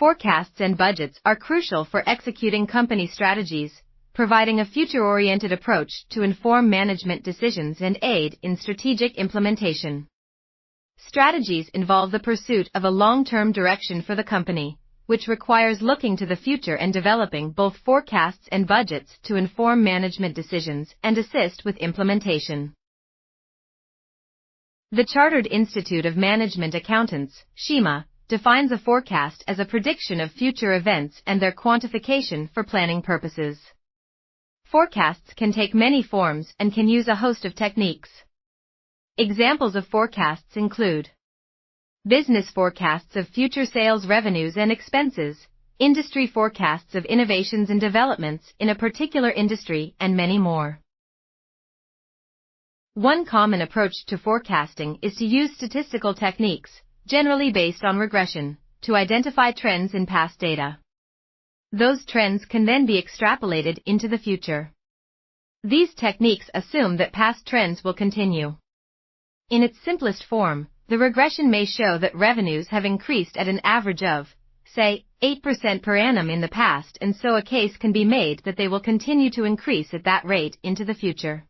Forecasts and budgets are crucial for executing company strategies, providing a future-oriented approach to inform management decisions and aid in strategic implementation. Strategies involve the pursuit of a long-term direction for the company, which requires looking to the future and developing both forecasts and budgets to inform management decisions and assist with implementation. The Chartered Institute of Management Accountants, SHIMA, defines a forecast as a prediction of future events and their quantification for planning purposes. Forecasts can take many forms and can use a host of techniques. Examples of forecasts include business forecasts of future sales revenues and expenses, industry forecasts of innovations and developments in a particular industry, and many more. One common approach to forecasting is to use statistical techniques, generally based on regression, to identify trends in past data. Those trends can then be extrapolated into the future. These techniques assume that past trends will continue. In its simplest form, the regression may show that revenues have increased at an average of, say, 8% per annum in the past, and so a case can be made that they will continue to increase at that rate into the future.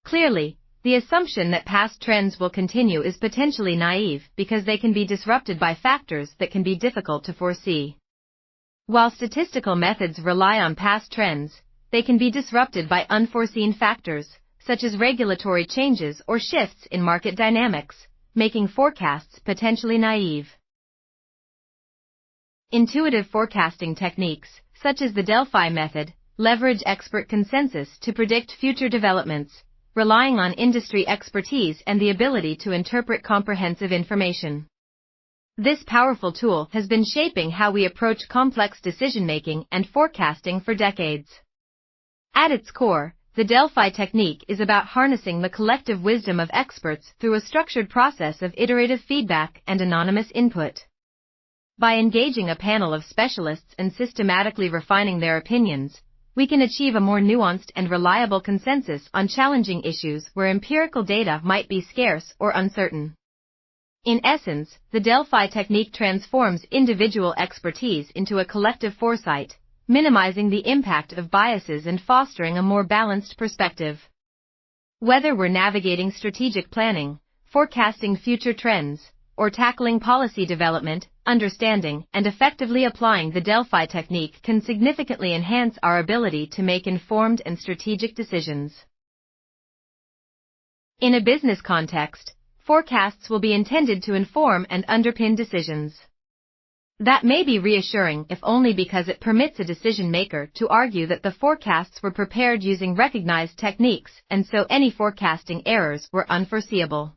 Clearly, the assumption that past trends will continue is potentially naive because they can be disrupted by factors that can be difficult to foresee. While statistical methods rely on past trends, they can be disrupted by unforeseen factors, such as regulatory changes or shifts in market dynamics, making forecasts potentially naive. Intuitive forecasting techniques, such as the Delphi method, leverage expert consensus to predict future developments, relying on industry expertise and the ability to interpret comprehensive information. This powerful tool has been shaping how we approach complex decision-making and forecasting for decades. At its core, the Delphi technique is about harnessing the collective wisdom of experts through a structured process of iterative feedback and anonymous input. By engaging a panel of specialists and systematically refining their opinions, we can achieve a more nuanced and reliable consensus on challenging issues where empirical data might be scarce or uncertain. In essence, the Delphi technique transforms individual expertise into a collective foresight, minimizing the impact of biases and fostering a more balanced perspective. Whether we're navigating strategic planning, forecasting future trends, or tackling policy development, understanding and effectively applying the Delphi technique can significantly enhance our ability to make informed and strategic decisions. In a business context, forecasts will be intended to inform and underpin decisions. That may be reassuring if only because it permits a decision maker to argue that the forecasts were prepared using recognized techniques and so any forecasting errors were unforeseeable.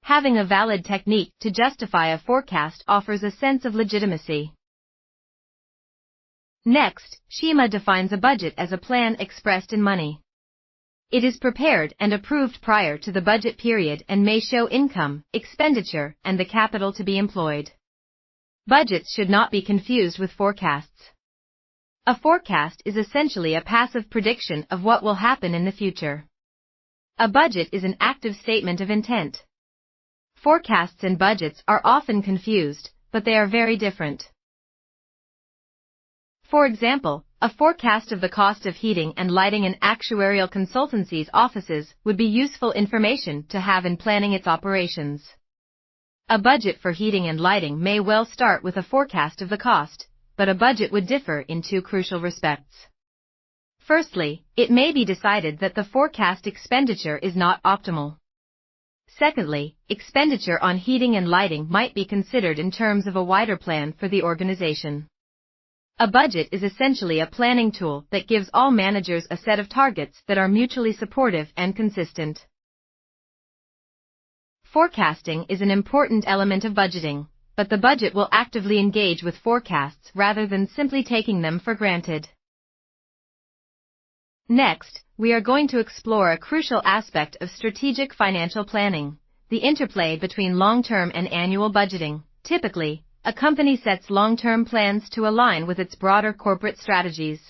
Having a valid technique to justify a forecast offers a sense of legitimacy. Next, SHIMA defines a budget as a plan expressed in money. It is prepared and approved prior to the budget period and may show income, expenditure, and the capital to be employed. Budgets should not be confused with forecasts. A forecast is essentially a passive prediction of what will happen in the future. A budget is an active statement of intent. Forecasts and budgets are often confused, but they are very different. For example, a forecast of the cost of heating and lighting an actuarial consultancy's offices would be useful information to have in planning its operations. A budget for heating and lighting may well start with a forecast of the cost, but a budget would differ in two crucial respects. Firstly, it may be decided that the forecast expenditure is not optimal. Secondly, expenditure on heating and lighting might be considered in terms of a wider plan for the organization. A budget is essentially a planning tool that gives all managers a set of targets that are mutually supportive and consistent. Forecasting is an important element of budgeting, but the budget will actively engage with forecasts rather than simply taking them for granted. Next, we are going to explore a crucial aspect of strategic financial planning, the interplay between long-term and annual budgeting. Typically, a company sets long-term plans to align with its broader corporate strategies.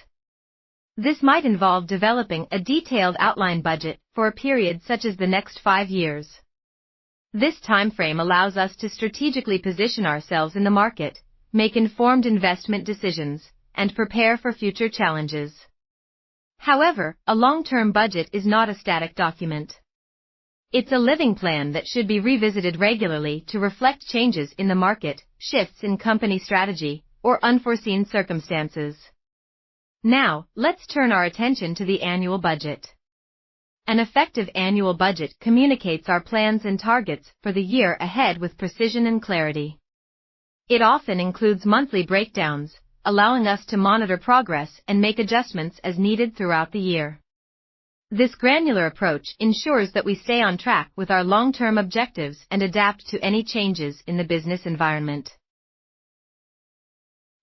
This might involve developing a detailed outline budget for a period such as the next 5 years. This timeframe allows us to strategically position ourselves in the market, make informed investment decisions, and prepare for future challenges. However, a long-term budget is not a static document. It's a living plan that should be revisited regularly to reflect changes in the market, shifts in company strategy, or unforeseen circumstances. Now, let's turn our attention to the annual budget. An effective annual budget communicates our plans and targets for the year ahead with precision and clarity. It often includes monthly breakdowns, allowing us to monitor progress and make adjustments as needed throughout the year. This granular approach ensures that we stay on track with our long-term objectives and adapt to any changes in the business environment.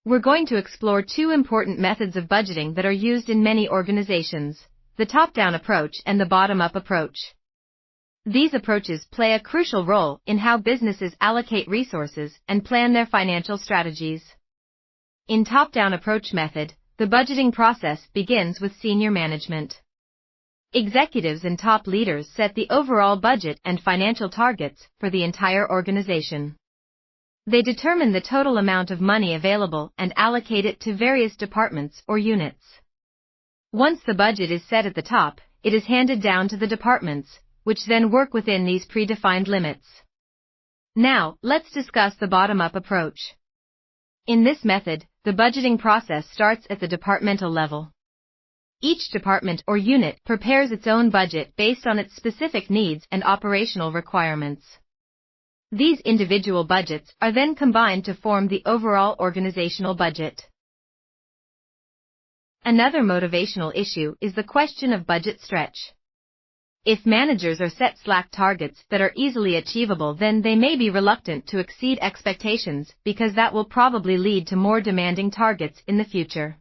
We're going to explore two important methods of budgeting that are used in many organizations: the top-down approach and the bottom-up approach. These approaches play a crucial role in how businesses allocate resources and plan their financial strategies. In top-down approach method, the budgeting process begins with senior management. Executives and top leaders set the overall budget and financial targets for the entire organization. They determine the total amount of money available and allocate it to various departments or units. Once the budget is set at the top, it is handed down to the departments, which then work within these predefined limits. Now, let's discuss the bottom-up approach. In this method, the budgeting process starts at the departmental level. Each department or unit prepares its own budget based on its specific needs and operational requirements. These individual budgets are then combined to form the overall organizational budget. Another motivational issue is the question of budget stretch. If managers are set slack targets that are easily achievable, then they may be reluctant to exceed expectations because that will probably lead to more demanding targets in the future.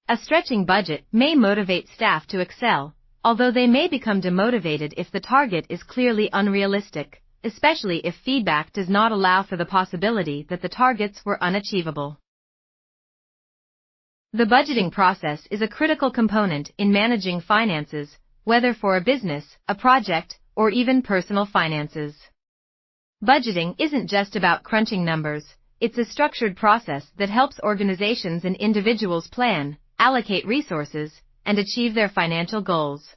A stretching budget may motivate staff to excel, although they may become demotivated if the target is clearly unrealistic, especially if feedback does not allow for the possibility that the targets were unachievable. The budgeting process is a critical component in managing finances, whether for a business, a project, or even personal finances. Budgeting isn't just about crunching numbers, it's a structured process that helps organizations and individuals plan, allocate resources, and achieve their financial goals.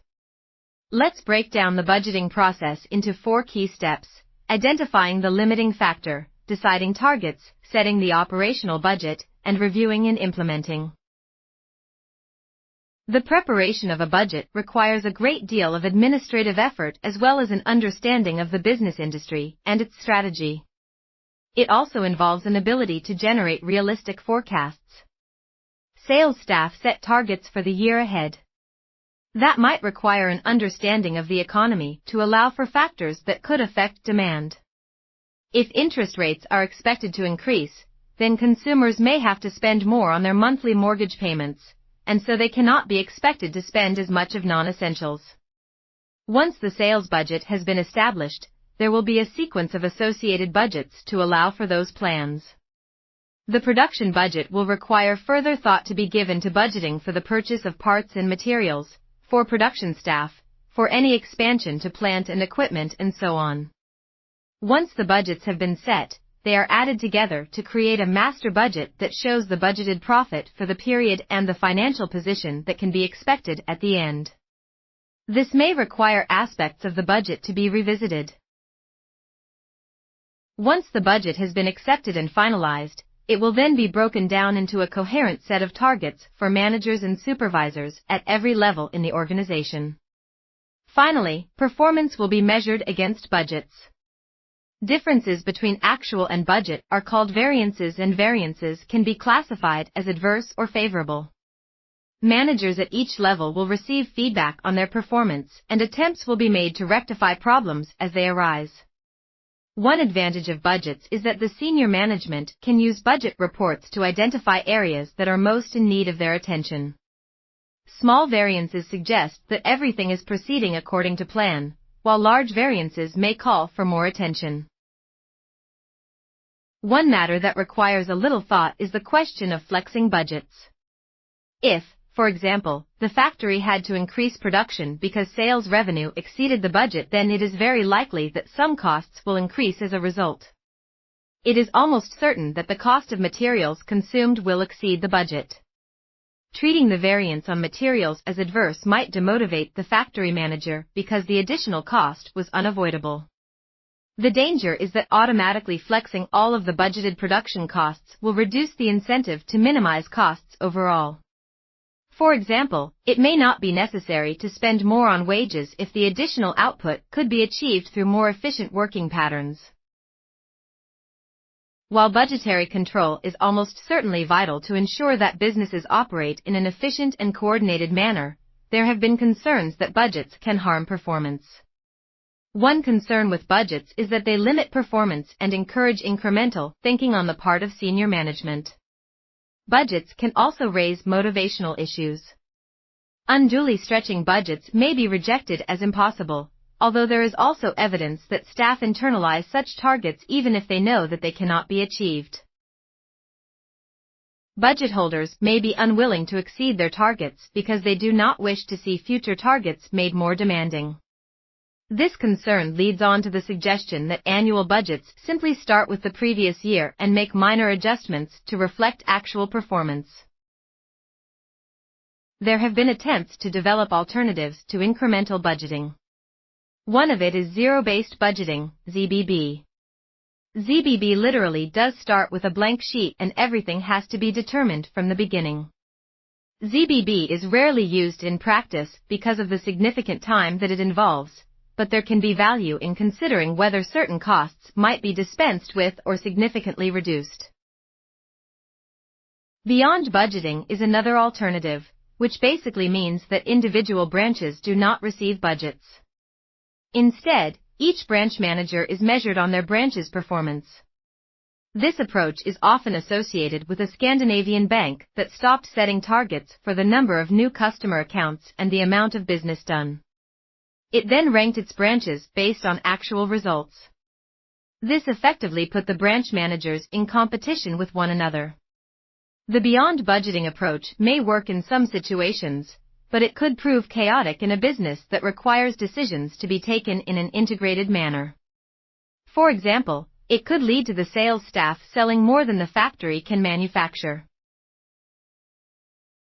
Let's break down the budgeting process into 4 key steps: identifying the limiting factor, deciding targets, setting the operational budget, and reviewing and implementing. The preparation of a budget requires a great deal of administrative effort as well as an understanding of the business industry and its strategy. It also involves an ability to generate realistic forecasts. Sales staff set targets for the year ahead. That might require an understanding of the economy to allow for factors that could affect demand. If interest rates are expected to increase, then consumers may have to spend more on their monthly mortgage payments, and so they cannot be expected to spend as much of non-essentials. Once the sales budget has been established, there will be a sequence of associated budgets to allow for those plans. The production budget will require further thought to be given to budgeting for the purchase of parts and materials, for production staff, for any expansion to plant and equipment, and so on. Once the budgets have been set, they are added together to create a master budget that shows the budgeted profit for the period and the financial position that can be expected at the end. This may require aspects of the budget to be revisited. Once the budget has been accepted and finalized, it will then be broken down into a coherent set of targets for managers and supervisors at every level in the organization. Finally, performance will be measured against budgets. Differences between actual and budget are called variances, and variances can be classified as adverse or favorable. Managers at each level will receive feedback on their performance, and attempts will be made to rectify problems as they arise. One advantage of budgets is that the senior management can use budget reports to identify areas that are most in need of their attention. Small variances suggest that everything is proceeding according to plan, while large variances may call for more attention. One matter that requires a little thought is the question of flexing budgets. If, For example, the factory had to increase production because sales revenue exceeded the budget, then it is very likely that some costs will increase as a result. It is almost certain that the cost of materials consumed will exceed the budget. Treating the variance on materials as adverse might demotivate the factory manager because the additional cost was unavoidable. The danger is that automatically flexing all of the budgeted production costs will reduce the incentive to minimize costs overall. For example, it may not be necessary to spend more on wages if the additional output could be achieved through more efficient working patterns. While budgetary control is almost certainly vital to ensure that businesses operate in an efficient and coordinated manner, there have been concerns that budgets can harm performance. One concern with budgets is that they limit performance and encourage incremental thinking on the part of senior management. Budgets can also raise motivational issues. Unduly stretching budgets may be rejected as impossible, although there is also evidence that staff internalize such targets even if they know that they cannot be achieved. Budget holders may be unwilling to exceed their targets because they do not wish to see future targets made more demanding. This concern leads on to the suggestion that annual budgets simply start with the previous year and make minor adjustments to reflect actual performance. There have been attempts to develop alternatives to incremental budgeting. One of it is zero-based budgeting, ZBB. ZBB literally does start with a blank sheet and everything has to be determined from the beginning. ZBB is rarely used in practice because of the significant time that it involves, but there can be value in considering whether certain costs might be dispensed with or significantly reduced. Beyond budgeting is another alternative, which basically means that individual branches do not receive budgets. Instead, each branch manager is measured on their branch's performance. This approach is often associated with a Scandinavian bank that stopped setting targets for the number of new customer accounts and the amount of business done. It then ranked its branches based on actual results. This effectively put the branch managers in competition with one another. The beyond budgeting approach may work in some situations, but it could prove chaotic in a business that requires decisions to be taken in an integrated manner. For example, it could lead to the sales staff selling more than the factory can manufacture.